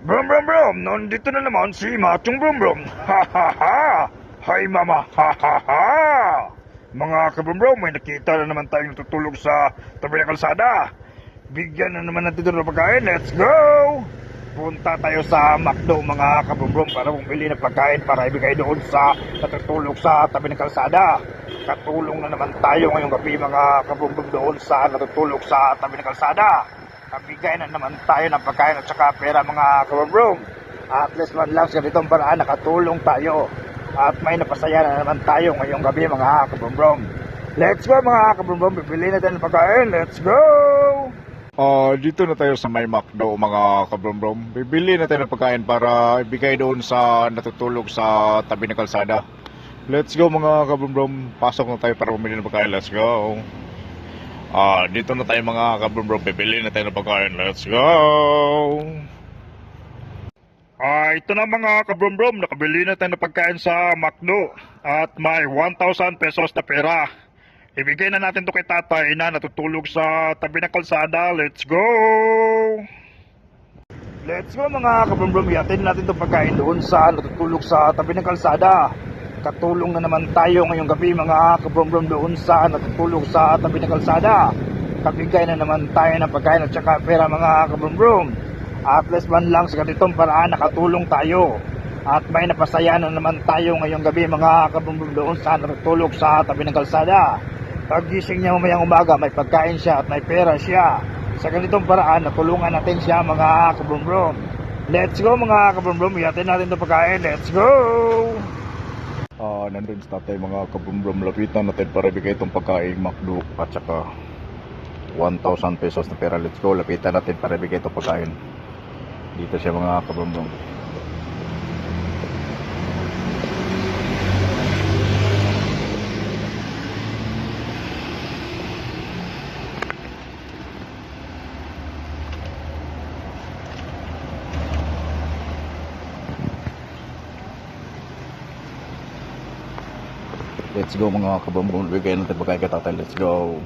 Brum brum brum, nandito na naman si Machong Brum Brum. Ha ha ha! Hi mama, ha ha ha! Mga kabrum brum, may nakita na naman tayong tutulog sa tabi ng kalsada. Bigyan na naman natin ito ng pagkain, let's go! Punta tayo sa McDo mga kabrum brum para bumili ng pagkain para ibigay doon sa natutulog sa tabi ng kalsada. Katulong na naman tayo ngayong gabi mga kabrum brum doon sa natutulog sa tabi ng kalsada. Kabigay na naman tayo ng pagkain at saka pera mga kabrum-brum. At least man lang sa ganitong paraan nakatulong tayo. At may napasaya na naman tayo ngayong gabi mga kabrum-brum. Let's go mga kabrum-brum, bibili natin ng pagkain. Let's go! Dito na tayo sa may McDo mga kabrum-brum. Bibili na tayo ng pagkain para ibigay doon sa natutulog sa tabi ng kalsada. Let's go mga kabrum-brum. Pasok na tayo para bumili ng pagkain. Let's go! Dito na tayo mga kabrum-brum, pipili na tayo ng pagkain. Let's go! Ito na mga kabrum-brum, nakabili na tayo ng pagkain sa McDo. At may 1,000 pesos na pera. Ibigay na natin to kay tatay na natutulog sa tabi ng kalsada. Let's go! Let's go mga kabrum-brum, yatin natin itong pagkain doon sa natutulog sa tabi ng kalsada. Katulong na naman tayo ngayong gabi mga kabrum-brum doon sa natutulog sa tabi ng kalsada. Kabigay na naman tayo ng pagkain at saka pera mga kabrum-brum. At least man lang sa ganitong paraan nakatulong tayo. At may napasaya na naman tayo ngayong gabi mga kabrum-brum doon sa natutulog sa tabi ng kalsada. Pagising niya mamayang umaga may pagkain siya at may pera siya. Sa ganitong paraan natulungan natin siya mga kabrum-brum. Let's go mga kabrum-brum, yatin natin itong pagkain. Let's go! Nandun sa tatay mga kabrum-brum, lapitan natin para ibigay itong pagkain McDo at saka 1,000 pesos na pera. Let's go, lapitan natin para ibigay itong pagkain dito siya mga kabrum-brum. Let's go mga kabrum-brum, bigay natin pagkain kay tatay. Let's go.